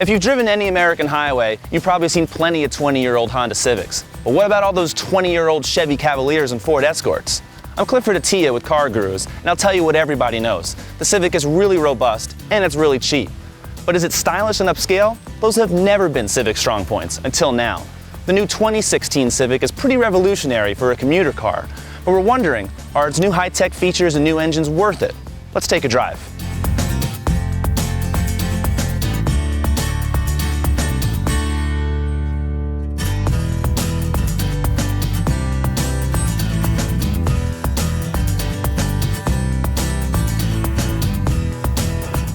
If you've driven any American highway, you've probably seen plenty of 20-year-old Honda Civics. But what about all those 20-year-old Chevy Cavaliers and Ford Escorts? I'm Clifford Attia with CarGurus, and I'll tell you what everybody knows. The Civic is really robust, and it's really cheap. But is it stylish and upscale? Those have never been Civic strong points, until now. The new 2016 Civic is pretty revolutionary for a commuter car. But we're wondering, are its new high-tech features and new engines worth it? Let's take a drive.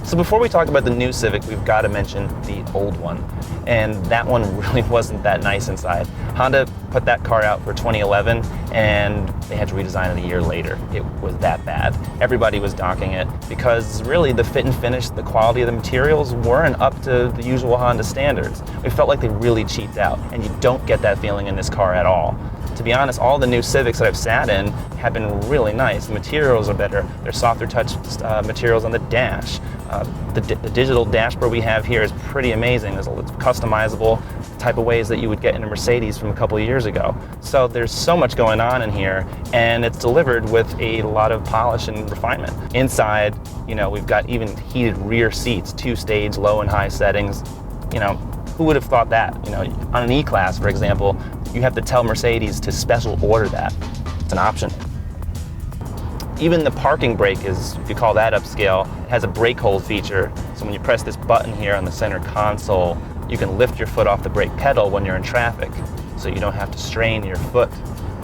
So before we talk about the new Civic, we've got to mention the old one. And that one really wasn't that nice inside. Honda put that car out for 2011, and they had to redesign it a year later. It was that bad. Everybody was docking it because really the fit and finish, the quality of the materials weren't up to the usual Honda standards. We felt like they really cheaped out, and you don't get that feeling in this car at all. To be honest, all the new Civics that I've sat in have been really nice. The materials are better. They're softer touch materials on the dash. The digital dashboard we have here is pretty amazing. It's customizable, type of ways that you would get in a Mercedes from a couple of years ago. So there's so much going on in here, and it's delivered with a lot of polish and refinement. Inside, we've got even heated rear seats, 2-stage low and high settings. Who would have thought that? On an E-Class, for example, you have to tell Mercedes to special order that. It's an option. Even the parking brake is, if you call that upscale, it has a brake hold feature. So when you press this button here on the center console, you can lift your foot off the brake pedal when you're in traffic, so you don't have to strain your foot.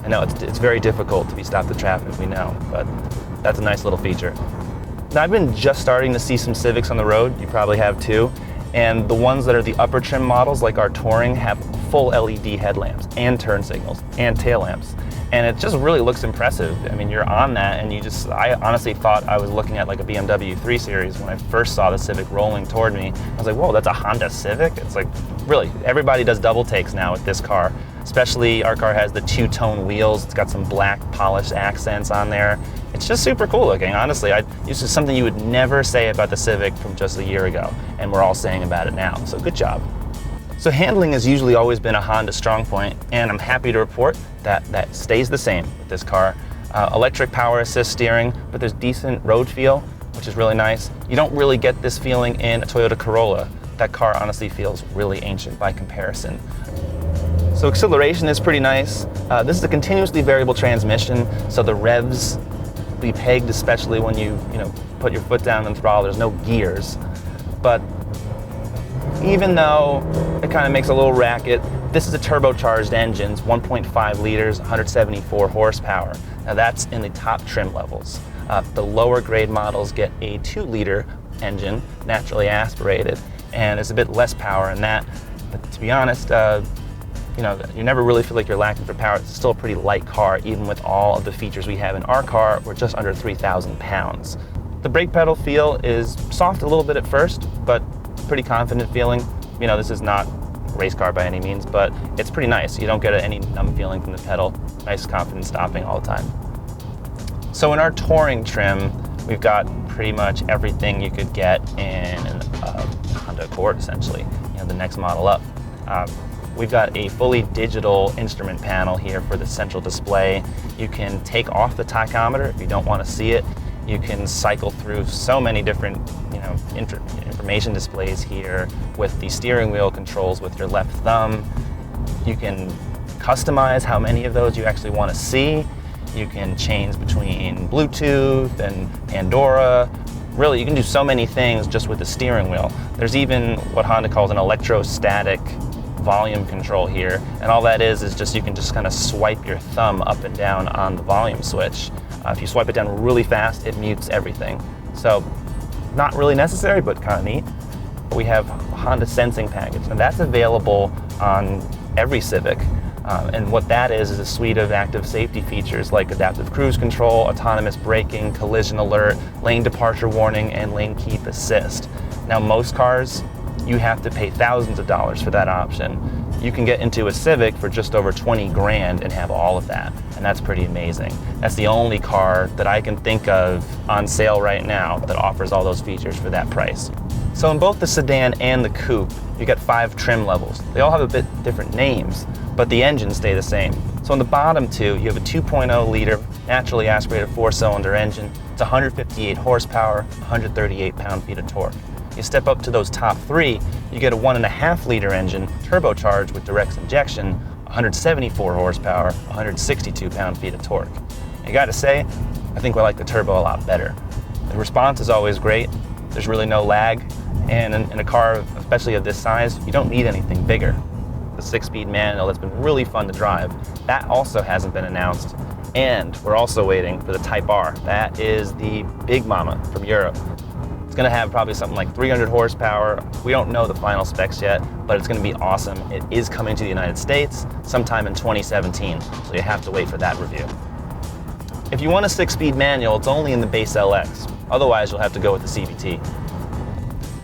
I know it's very difficult to be stopped in traffic, we know, but that's a nice little feature. Now, I've been just starting to see some Civics on the road, you probably have too, and the ones that are the upper trim models, like our Touring, have full LED headlamps and turn signals and tail lamps. And it just really looks impressive. I mean, you're on that and I honestly thought I was looking at like a BMW 3 Series when I first saw the Civic rolling toward me. I was like, whoa, that's a Honda Civic? It's like, really, everybody does double takes now with this car. Especially our car has the two-tone wheels. It's got some black polished accents on there. It's just super cool looking, honestly. This is something you would never say about the Civic from just a year ago, and we're all saying about it now, so good job. So handling has usually always been a Honda strong point, and I'm happy to report that that stays the same with this car. Electric power assist steering, but there's decent road feel, which is really nice. You don't really get this feeling in a Toyota Corolla. That car honestly feels really ancient by comparison. So acceleration is pretty nice. This is a continuously variable transmission, so the revs will be pegged, especially when you put your foot down on the throttle. There's no gears. But even though it kind of makes a little racket, this is a turbocharged engine, 1.5 liters, 174 horsepower. Now that's in the top trim levels. The lower grade models get a 2-liter engine, naturally aspirated, and there's a bit less power in that. But to be honest, you never really feel like you're lacking for power. It's still a pretty light car, even with all of the features we have in our car. We're just under 3,000 pounds. The brake pedal feel is soft a little bit at first, but pretty confident feeling. This is not a race car by any means, but it's pretty nice. You don't get any numb feeling from the pedal. Nice, confident stopping all the time. So in our Touring trim, we've got pretty much everything you could get in a Honda Accord, essentially, the next model up. We've got a fully digital instrument panel here for the central display. You can take off the tachometer if you don't want to see it. You can cycle through so many different information displays here with the steering wheel controls with your left thumb. You can customize how many of those you actually want to see. You can change between Bluetooth and Pandora. Really, you can do so many things just with the steering wheel. There's even what Honda calls an electrostatic volume control here, and all that is just you can just kind of swipe your thumb up and down on the volume switch. If you swipe it down really fast, it mutes everything. So not really necessary, but kind of neat. We have Honda Sensing Package, and that's available on every Civic. And what that is a suite of active safety features like adaptive cruise control, autonomous braking, collision alert, lane departure warning, and lane keep assist. Now, most cars, you have to pay thousands of dollars for that option. You can get into a Civic for just over 20 grand and have all of that, and that's pretty amazing. That's the only car that I can think of on sale right now that offers all those features for that price. So in both the sedan and the coupe, you get 5 trim levels. They all have a bit different names, but the engines stay the same. So on the bottom two, you have a 2.0 liter naturally aspirated 4-cylinder engine. It's 158 horsepower, 138 pound-feet of torque. You step up to those top 3, you get a 1.5 liter engine, turbocharged with direct injection, 174 horsepower, 162 pound-feet of torque. I gotta say, I think we like the turbo a lot better. The response is always great. There's really no lag. And in a car, especially of this size, you don't need anything bigger. The 6-speed manual that's been really fun to drive, that also hasn't been announced. And we're also waiting for the Type R. That is the big mama from Europe. It's gonna have probably something like 300 horsepower. We don't know the final specs yet, but it's gonna be awesome. It is coming to the United States sometime in 2017, so you have to wait for that review. If you want a 6-speed manual, it's only in the base LX. Otherwise, you'll have to go with the CVT.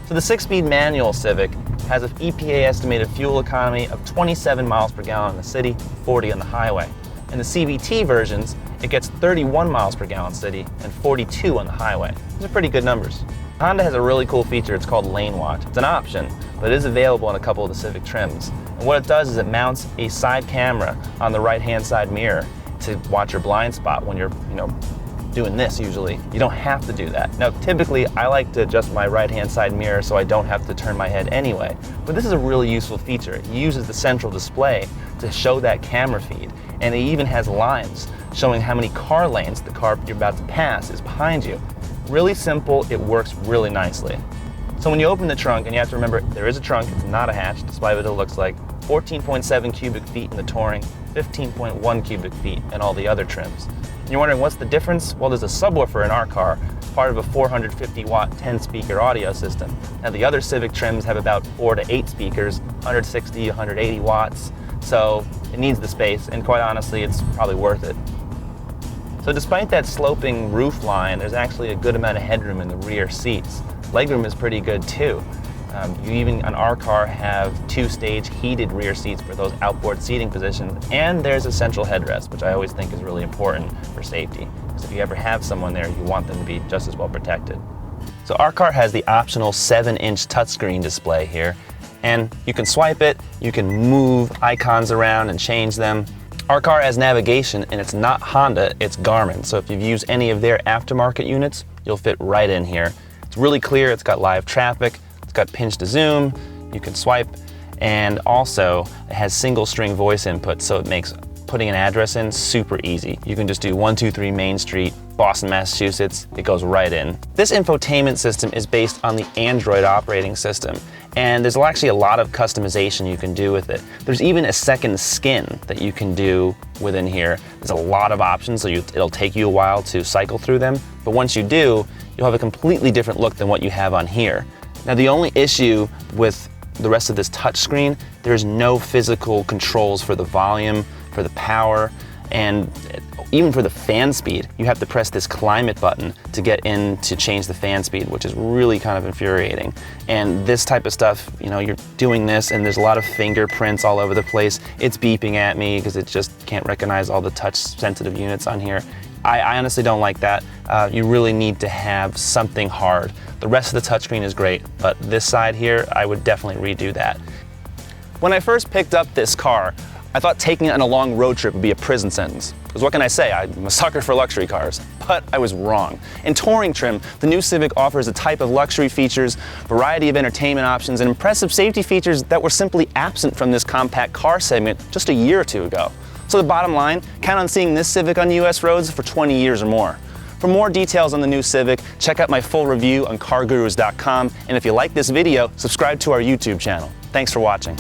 So the 6-speed manual Civic has an EPA estimated fuel economy of 27 miles per gallon in the city, 40 on the highway. In the CVT versions, it gets 31 miles per gallon city and 42 on the highway. These are pretty good numbers. Honda has a really cool feature, it's called Lane Watch. It's an option, but it is available in a couple of the Civic trims. And what it does is it mounts a side camera on the right-hand side mirror to watch your blind spot when you're, doing this usually. You don't have to do that. Now, typically, I like to adjust my right-hand side mirror so I don't have to turn my head anyway. But this is a really useful feature. It uses the central display to show that camera feed. And it even has lines showing how many car lanes the car you're about to pass is behind you. Really simple, it works really nicely. So when you open the trunk, and you have to remember, there is a trunk, it's not a hatch, despite what it looks like, 14.7 cubic feet in the Touring, 15.1 cubic feet in all the other trims. And you're wondering what's the difference? Well, there's a subwoofer in our car. It's part of a 450 watt 10 speaker audio system. Now the other Civic trims have about 4 to 8 speakers, 160, 180 watts. So it needs the space, and quite honestly, it's probably worth it. So despite that sloping roof line, there's actually a good amount of headroom in the rear seats. Legroom is pretty good too. You even, on our car, have 2-stage heated rear seats for those outboard seating positions, and there's a central headrest, which I always think is really important for safety, because if you ever have someone there, you want them to be just as well protected. So our car has the optional 7-inch touchscreen display here, and you can swipe it, you can move icons around and change them. Our car has navigation, and it's not Honda, it's Garmin, so if you've used any of their aftermarket units, you'll fit right in here. It's really clear, it's got live traffic, it's got pinch to zoom, you can swipe, and also it has single string voice input, so it makes putting an address in super easy. You can just do 123 Main Street, Boston, Massachusetts, it goes right in. This infotainment system is based on the Android operating system, and there's actually a lot of customization you can do with it. There's even a second skin that you can do within here. There's a lot of options, so it'll take you a while to cycle through them, but once you do, you'll have a completely different look than what you have on here. Now the only issue with the rest of this touchscreen, there's no physical controls for the volume, for the power, and even for the fan speed. You have to press this climate button to get in to change the fan speed, which is really kind of infuriating. And this type of stuff, you're doing this and there's a lot of fingerprints all over the place. It's beeping at me because it just can't recognize all the touch sensitive units on here. I honestly don't like that. You really need to have something hard. The rest of the touchscreen is great, but this side here, I would definitely redo that. When I first picked up this car, I thought taking it on a long road trip would be a prison sentence. Because what can I say? I'm a sucker for luxury cars. But I was wrong. In touring trim, the new Civic offers a type of luxury features, variety of entertainment options, and impressive safety features that were simply absent from this compact car segment just a year or two ago. So the bottom line, count on seeing this Civic on US roads for 20 years or more. For more details on the new Civic, check out my full review on CarGurus.com, and if you like this video, subscribe to our YouTube channel. Thanks for watching.